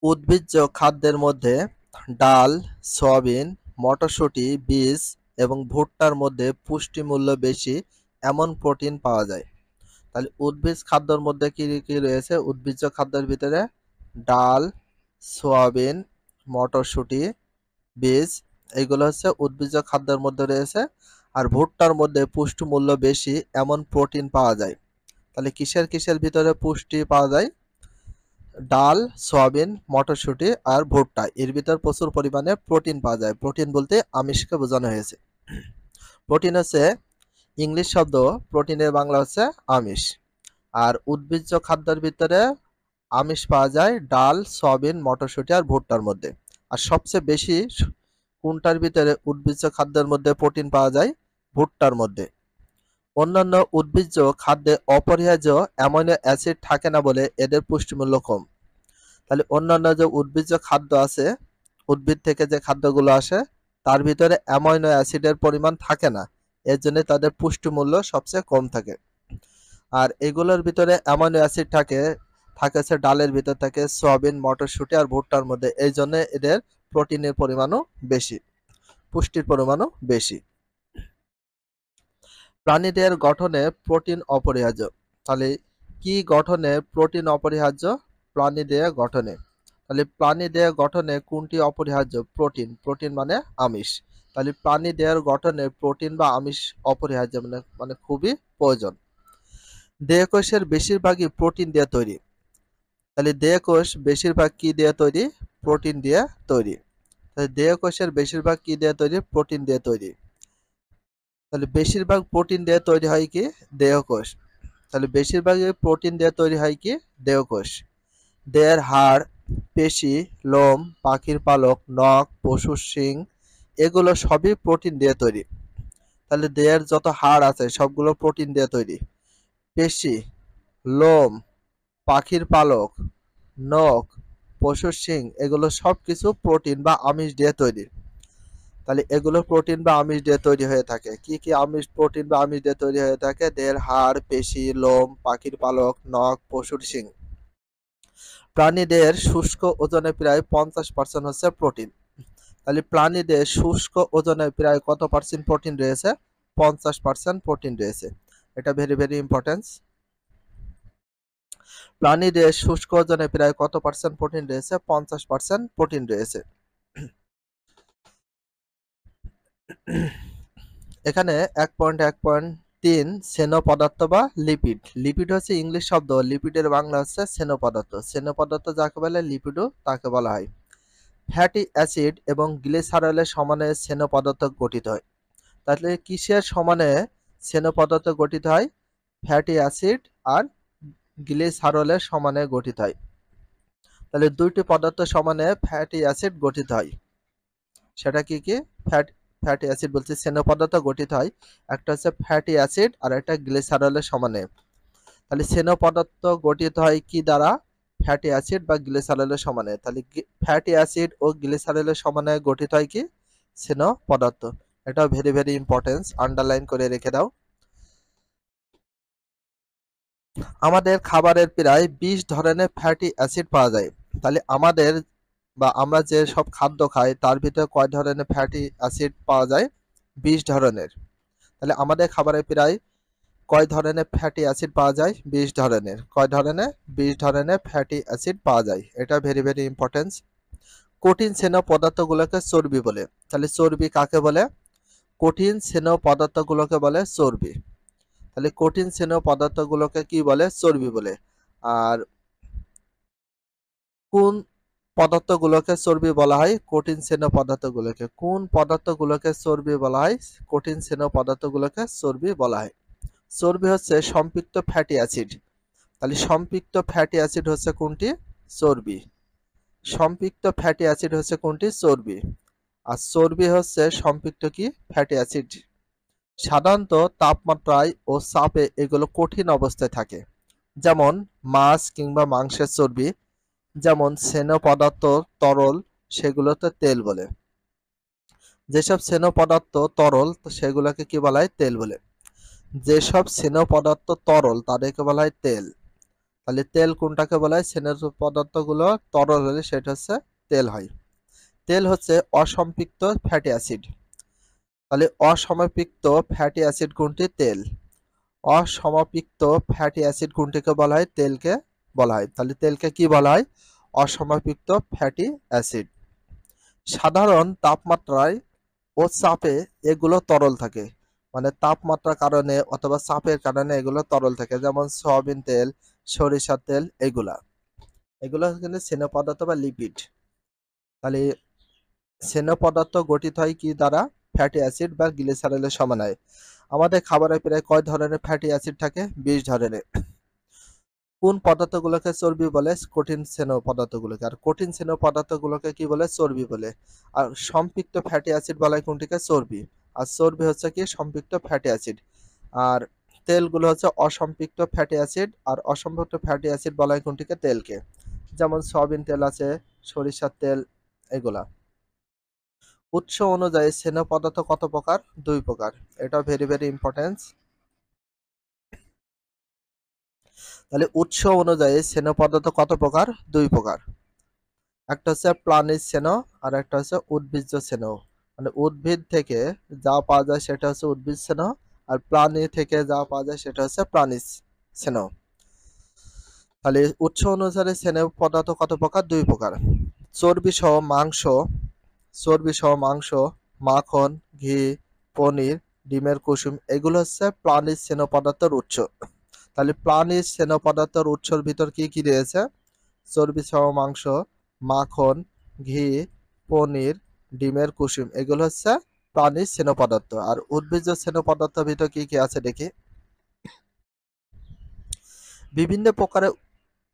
উদ্ভিজ্জ খাদ্যের মধ্যে ডাল, সয়াবিন, মটরশুঁটি, বীজ এবং ভুট্টার মধ্যে পুষ্টিমূল্য বেশি এমন প্রোটিন পাওয়া যায়। তাহলে উদ্ভিজ খাদ্যের মধ্যে কি কি রয়েছে? উদ্ভিজ্জ খাদ্যের ভিতরে ডাল, সয়াবিন, মটরশুঁটি, বীজ, এইগুলো হচ্ছে উদ্ভিজ্জ খাদ্যের মধ্যে রয়েছে। আর ভুট্টার মধ্যে পুষ্টিমূল্য বেশি এমন প্রোটিন পাওয়া যায়। তাহলে কিসের কিসের ভিতরে পুষ্টি পাওয়া যায়? ডাল, সয়াবিন, মটরশুঁটি আর ভুট্টা, এর ভিতর প্রচুর পরিমাণে প্রোটিন পাওয়া যায়। প্রোটিন বলতে আমিষকে বোঝানো হয়েছে। প্রোটিন হচ্ছে ইংলিশ শব্দ, প্রোটিনের বাংলা হচ্ছে আমিষ। আর উদ্ভিজ্জ খাদ্যের ভিতরে আমিষ পাওয়া যায় ডাল, সয়াবিন, মটরশুঁটি আর ভুট্টার মধ্যে। আর সবচেয়ে বেশি কোনটার ভিতরে উদ্ভিজ্জ খাদ্যের মধ্যে প্রোটিন পাওয়া যায়? ভুট্টার মধ্যে। অন্যান্য উদ্ভিজ্জ খাদ্যে অপরিহার্য অ্যামাইনো অ্যাসিড থাকে না বলে এদের পুষ্টিমূল্য কম। তাহলে অন্যান্য যে উদ্ভিজ্জ খাদ্য আছে, উদ্ভিদ থেকে যে খাদ্যগুলো আসে, তার ভিতরে অ্যামাইনো অ্যাসিডের পরিমাণ থাকে না, এর জন্য তাদের পুষ্টিমূল্য সবচেয়ে কম থাকে। আর এগুলোর ভিতরে অ্যামাইনো অ্যাসিড থাকে হচ্ছে ডালের ভিতর থাকে, সয়াবিন, মটরশুঁটি আর ভুট্টার মধ্যে, এই জন্য এদের প্রোটিনের পরিমাণও বেশি, পুষ্টির পরিমাণও বেশি। প্রাণীদের গঠনে প্রোটিন অপরিহার্য। তাহলে কি গঠনে প্রোটিন অপরিহার্য? প্রাণীদেহ গঠনে। তাহলে প্রাণীদেহ গঠনে কোনটি অপরিহার্য? প্রোটিন। প্রোটিন মানে আমিষ। তাহলে প্রাণীদেহের গঠনে প্রোটিন বা আমিষ অপরিহার্য, মানে খুবই প্রয়োজন। দেহকোষের বেশিরভাগই প্রোটিন দিয়ে তৈরি। তাহলে দেহকোষ বেশিরভাগ কি দিয়ে তৈরি? প্রোটিন দিয়ে তৈরি। তাহলে দেহকোষের বেশিরভাগ কি দিয়ে তৈরি? প্রোটিন দিয়ে তৈরি। তাহলে বেশিরভাগ প্রোটিন দিয়ে তৈরি হয় কি? দেহকোষ। তাহলে বেশিরভাগই প্রোটিন দিয়ে তৈরি হয় কি? দেহকোষ। দেহের হাড়, পেশি, লোম, পাখির পালক, নখ, পশুর শিং, এগুলো সবই প্রোটিন দিয়ে তৈরি। তাহলে দেহের যত হাড় আছে সবগুলো প্রোটিন দিয়ে তৈরি। পেশি, লোম, পাখির পালক, নখ, পশুর শিং, এগুলো সবকিছু প্রোটিন বা আমিষ দিয়ে তৈরি। তাহলে এগুলো প্রোটিন বা আমিষ দিয়ে তৈরি হয়ে থাকে। কি কি আমিষ, প্রোটিন বা আমিষ দিয়ে তৈরি হয়ে থাকে? দেহের হাড়, পেশি, লোম, পাখির পালক, নখ, পশুর শিং। প্রাণীদের শুষ্ক ওজনে প্রায় 50% হচ্ছে প্রোটিন। তাহলে প্রাণীদের শুষ্ক ওজনে প্রায় কত পার্সেন্ট প্রোটিন রয়েছে? 50% প্রোটিন রয়েছে। এটা ভেরি ভেরি ইম্পর্টেন্স। প্রাণীদের শুষ্ক ওজনে প্রায় কত পার্সেন্ট প্রোটিন রয়েছে? 50% প্রোটিন রয়েছে। এখানে 1.1.3 স্নেহ পদার্থ বা লিপিড। লিপিড হচ্ছে ইংলিশ শব্দ, লিপিডের বাংলা হচ্ছে স্নেহ পদার্থ। স্নেহ পদার্থ যাকে বলে লিপিডও তাকে বলা হয়। ফ্যাটি অ্যাসিড এবং গ্লিসারলের সমানে স্নেহ পদার্থ গঠিত হয়। তাহলে কিসের সমানে স্নেহ পদার্থ গঠিত হয়? ফ্যাটি অ্যাসিড আর গ্লিসারলের সমানে গঠিত হয়। তাহলে দুইটি পদার্থ সমানে ফ্যাটি অ্যাসিড গঠিত হয়। সেটা কি কি? ফ্যাটি অ্যাসিড বলছি, স্নেহ পদার্থ গঠিত হয়, একটা হচ্ছে ফ্যাটি অ্যাসিড আর একটা গ্লিসারলের সমানে। তাহলে স্নেহ পদার্থ গঠিত হয় কি দ্বারা? ফ্যাটি অ্যাসিড বা গ্লিসারলের সমানে। তাহলে ফ্যাটি অ্যাসিড ও গ্লিসারলের সমানে গঠিত হয় কি? স্নেহ পদার্থ। এটাও ভেরি ভেরি ইম্পর্টেন্স, আন্ডারলাইন করে রেখে দাও। আমাদের খাবারের প্রায় 20 ধরনের ফ্যাটি অ্যাসিড পাওয়া যায়। তাহলে আমাদের বা আমরা যে সব খাদ্য খাই তার ভিতরে কয় ধরনের ফ্যাটি অ্যাসিড পাওয়া যায়? 20 ধরনের। তাহলে আমাদের খাবারে প্রায় কয় ধরনের ফ্যাটি অ্যাসিড পাওয়া যায়? 20 ধরনের। কয় ধরনের? 20 ধরনের ফ্যাটি অ্যাসিড পাওয়া যায়। এটা ভেরি ভেরি ইম্পর্টেন্স। কঠিন স্নেহ পদার্থগুলোকে চর্বি বলে। তাহলে চর্বি কাকে বলে? কঠিন স্নেহ পদার্থগুলোকে বলে চর্বি। তাহলে কঠিন স্নেহ পদার্থগুলোকে কি বলে? চর্বি বলে। আর কোন পদার্থগুলোকে চর্বি বলা হয়? কঠিন স্নেহ পদার্থগুলোকে। কোন পদার্থগুলোকে চর্বি বলা হয়? কঠিন স্নেহ পদার্থগুলোকে চর্বি বলা হয়। চর্বি হচ্ছে সম্পৃক্ত ফ্যাটি অ্যাসিড। তাহলে সম্পৃক্ত ফ্যাটি অ্যাসিড হচ্ছে কোনটি? চর্বি। সম্পৃক্ত ফ্যাটি অ্যাসিড হচ্ছে কোনটি? চর্বি। আর চর্বি হচ্ছে সম্পৃক্ত কি? Fatty acid. সাধারণত তাপমাত্রায় ও চাপে এগুলো কঠিন অবস্থায় থাকে। যেমন মাছ কিংবা মাংসের চর্বি। যেমন স্নেহ পদার্থ তরল, সেগুলোতে তেল বলে। যেসব স্নেহ পদার্থ তরল সেগুলোকে কি বলা হয়? তেল বলে। যেসব স্নেহ পদার্থ তরল তাদেরকে বলা হয় তেল। তাহলে তেল কোনটাকে বলা হয়? স্নেহ পদার্থগুলো তরল হলে সেটা হচ্ছে তেল হয়। তেল হচ্ছে অসম্পৃক্ত ফ্যাটি অ্যাসিড। তাহলে অসমাপৃক্ত ফ্যাটি অ্যাসিড কোনটি? তেল। অসমাপৃক্ত ফ্যাটি অ্যাসিড কোনটিকে বলা হয়? তেলকে বলা হয়। তাহলে তেলকে কি বলা হয়? অসমাপৃক্ত ফ্যাটি অ্যাসিড। সাধারণ তাপমাত্রায় ও চাপে এগুলো তরল থাকে, মানে তাপমাত্রার কারণে অথবা চাপের কারণে এগুলো তরল থাকে, যেমন সয়াবিন তেল, সরিষার তেল, এগুলা এগুলো কিন্তু স্নেহ পদার্থ বা লিপিড। তাহলে স্নেহ পদার্থ গঠিত হয় কি দ্বারা? ফ্যাটি অ্যাসিড বা গ্লিসারলের সমন্বয়ে। আমাদের খাবারে প্রায় কয় ধরনের ফ্যাটি অ্যাসিড থাকে? 20 ধরনের। কোন পদার্থগুলোকে চর্বি বলে? কঠিন স্নেহ পদার্থগুলোকে। আর কঠিন স্নেহ পদার্থগুলোকে কি বলে? চর্বি বলে। আর সম্পৃক্ত ফ্যাটি অ্যাসিড বলা হয় কোনটিকে? চর্বি। আর চর্বি হচ্ছে কি? সম্পৃক্ত ফ্যাটি অ্যাসিড। আর তেলগুলো হচ্ছে অসম্পৃক্ত ফ্যাটি অ্যাসিড, আর অসম্পৃক্ত ফ্যাটি অ্যাসিড বলা হয় কোনটিকে? তেলকে। যেমন সয়াবিন তেল আছে, সরিষার তেল, এগুলা। উৎস অনুযায়ী স্নেহ পদার্থ কত প্রকার? 2 প্রকার। এটা ভেরি ভেরি ইম্পর্টেন্ট। তাহলে উৎস অনুযায়ী স্নেহ পদার্থ কত প্রকার? 2 প্রকার। একটা হচ্ছে প্রাণীজ স্নেহ, আর একটা হচ্ছে উদ্ভিজ্জ স্নেহ। মানে উদ্ভিদ থেকে যা পাওয়া যায় সেটা হচ্ছে উদ্ভিদ স্নেহ, আর প্রাণী থেকে যা পাওয়া যায় সেটা হচ্ছে প্রাণীজ স্নেহ। তাহলে উৎস অনুসারে স্নেহ পদার্থ কত প্রকার? 2 প্রকার। চর্বি সহ মাংস, চর্বি সহ মাংস, মাখন, ঘি, পনির, ডিমের কুসুম, এগুলো হচ্ছে প্রাণীজ স্নেহ পদার্থের উৎস। তাহলে প্রাণীজ স্নেহ পদার্থের উৎসের ভিতর কি কি রয়েছে? চর্বি সহ মাংস, মাখন, ঘি, পনির, ডিমের কুসুম, এগুলো হচ্ছে প্রাণীজ স্নেহ পদার্থ। আর উদ্ভিজ্জ স্নেহ পদার্থের ভিতর কি কি আছে দেখি। বিভিন্ন প্রকারের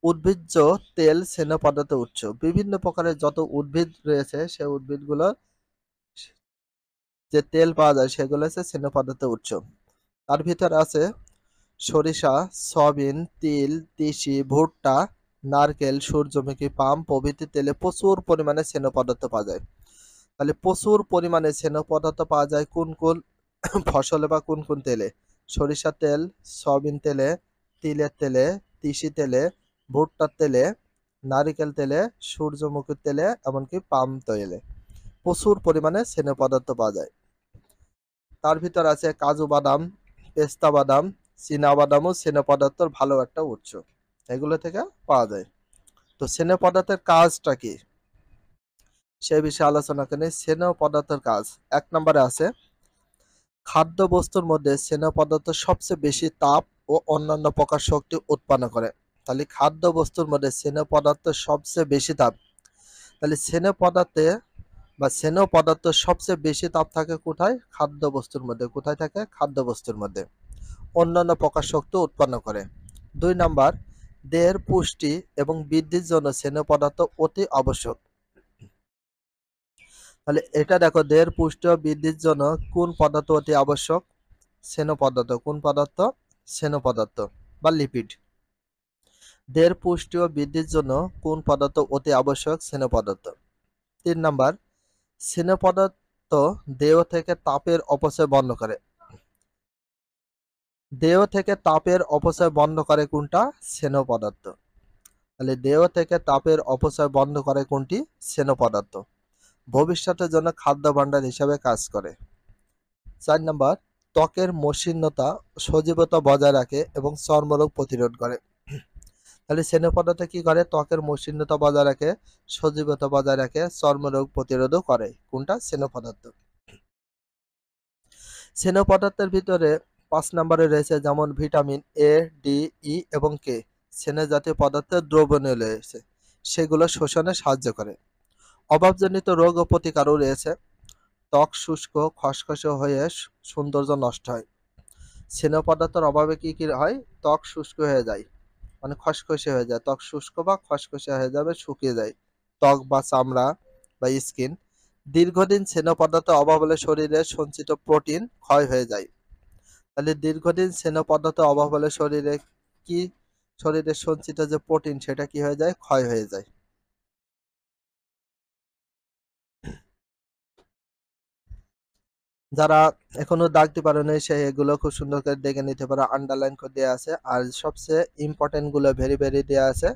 উদ্ভিজ্জ তেল স্নেহ পদার্থের উৎস। বিভিন্ন প্রকারের যত উদ্ভিদ রয়েছে সেই উদ্ভিদগুলো যে তেল পাওয়া যায় সেগুলো হচ্ছে স্নেহ পদার্থের উৎস। তার ভিতরে আছে সরিষা, সয়াবিন, তিল, তিসি, ভুট্টা, নারকেল, সূর্যমুখী, পাম প্রভৃতি তেলে প্রচুর পরিমাণে স্নেহ পদার্থ পাওয়া যায়। তাহলে প্রচুর পরিমাণে স্নেহ পদার্থ পাওয়া যায় কোন কোন ফসলে বা কোন কোন তেলে? সরিষার তেল, সয়াবিন তেলে, তিলের তেলে, তিসি তেলে, ভুট্টার তেলে, নারিকেল তেলে, সূর্যমুখীর তেলে, এমনকি পাম তেলে প্রচুর পরিমাণে স্নেহ পদার্থ পাওয়া যায়। তার ভিতর আছে কাজু বাদাম, পেস্তা বাদাম, চীনা বাদামও স্নেহ পদার্থের ভালো একটা উৎস। এগুলো থেকে পাওয়া যায়। তো স্নেহ পদার্থের কাজটা কি সে বিষয়ে আলোচনা করি। স্নেহ পদার্থের কাজ 1 নম্বরে আছে খাদ্য বস্তুর মধ্যে স্নেহ পদার্থ সবচেয়ে বেশি তাপ ও অন্যান্য প্রকার শক্তি উৎপন্ন করে। তাহলে খাদ্য বস্তুর মধ্যে স্নেহ পদার্থ সবচেয়ে বেশি তাপ। তাহলে স্নেহ পদার্থে বা স্নেহ পদার্থ সবচেয়ে বেশি তাপ থাকে কোথায়? খাদ্য বস্তুর মধ্যে। কোথায় থাকে? খাদ্য বস্তুর মধ্যে। অন্যান্য প্রকাশ শক্তি উৎপন্ন করে। 2 নাম্বার, দেহের পুষ্টি এবং বৃদ্ধির জন্য স্নেহ পদার্থ অতি আবশ্যক। তাহলে এটা দেখো, দেহের পুষ্টি ও বৃদ্ধির জন্য কোন পদার্থ অতি আবশ্যক? স্নেহ পদার্থ। কোন পদার্থ? স্নেহ পদার্থ বা লিপিড। দেহের পুষ্টি ও বৃদ্ধির জন্য কোন পদার্থ অতি আবশ্যক? স্নেহ পদার্থ। 3 নাম্বার, স্নেহ পদার্থ দেহ থেকে তাপের অপচয় বন্ধ করে। দেহ থেকে তাপের অপচয় বন্ধ করে কোনটা? স্নেহ পদার্থ। তাহলে দেহ থেকে তাপের অপচয় বন্ধ করে কোনটি? স্নেহ পদার্থ। ভবিষ্যতের জন্য খাদ্য ভাণ্ডার হিসাবে কাজ করে। 4 নাম্বার, ত্বকের মসৃণতা, সজীবতা বজায় রাখে এবং চর্মরোগ প্রতিরোধ করে। তাহলে স্নেহ পদার্থ কি করে? ত্বকের মসৃণতা বজায় রাখে, সজীবতা বজায় রাখে, চর্মরোগ প্রতিরোধও করে। কোনটা? স্নেহ পদার্থ। স্নেহ পদার্থের ভিতরে 5 নম্বরে রয়েছে যেমন ভিটামিন এ, ডি, ই এবং কে। স্নেহ জাতীয় পদার্থের দ্রবণীয় রয়েছে, সেগুলো শোষণে সাহায্য করে। অভাবজনিত রোগ ও প্রতিকারও রয়েছে। ত্বক শুষ্ক, খসখসে হয়ে সৌন্দর্য নষ্ট হয়। স্নেহ পদার্থের অভাবে কি কি হয়? ত্বক শুষ্ক হয়ে যায়, মানে খসখসে হয়ে যায়। ত্বক শুষ্ক বা খসখসে হয়ে যাবে, শুকিয়ে যায় ত্বক বা চামড়া বা স্কিন। দীর্ঘদিন স্নেহ পদার্থের অভাব হলে শরীরে সঞ্চিত প্রোটিন ক্ষয় হয়ে যায়। তাহলে দীর্ঘদিন স্নেহ পদার্থের অভাব হলে শরীরে কি, শরীরে সঞ্চিত যে প্রোটিন সেটা কি হয়ে যায়? ক্ষয় হয়ে যায়। যারা এখনো দাগতে পারোনি সে এগুলো খুব সুন্দর করে দেখে নিতে পারো, আন্ডারলাইন করে দেওয়া আছে আর সবচেয়ে ইম্পর্টেন্ট গুলো ভেরি ভেরি দেওয়া আছে।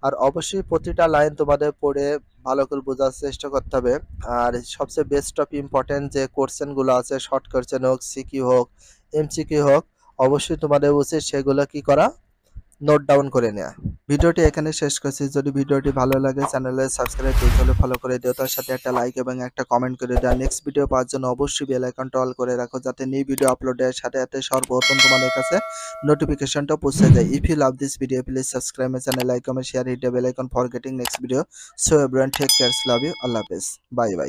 আর অবশ্যই প্রতিটা লাইন তোমাদের পড়ে ভালো করে বোঝার চেষ্টা করতে হবে। আর সবচেয়ে বেস্ট অফ ইম্পর্টেন্ট যে কোশ্চেন গুলো আছে, শর্ট কোশ্চেন হোক, সিকিউ হোক, এমসিকিউ হোক, অবশ্যই তোমাদের উচিত সেগুলো কি করা, নোট ডাউন করে নেওয়া। ভিডিওটি এখানে শেষ করছি। যদি ভিডিওটি ভালো লাগে চ্যানেলে সাবস্ক্রাইব পেজ হলে ফলো করে দিও, তার সাথে একটা লাইক এবং একটা কমেন্ট করে দাও। নেক্সট ভিডিও পাওয়ার জন্য অবশ্যই বেল আইকনটা অল করে রাখো, যাতে নিউ ভিডিও আপলোডের সাথে সাথে সর্বপ্রথম তোমাদের কাছে নোটিফিকেশনটা পৌঁছে যায়। If you love this video please subscribe my channel, like comment share, hit the bell icon for getting next video. So everyone take care, love you, আল্লাহ হাফেজ, বাই বাই।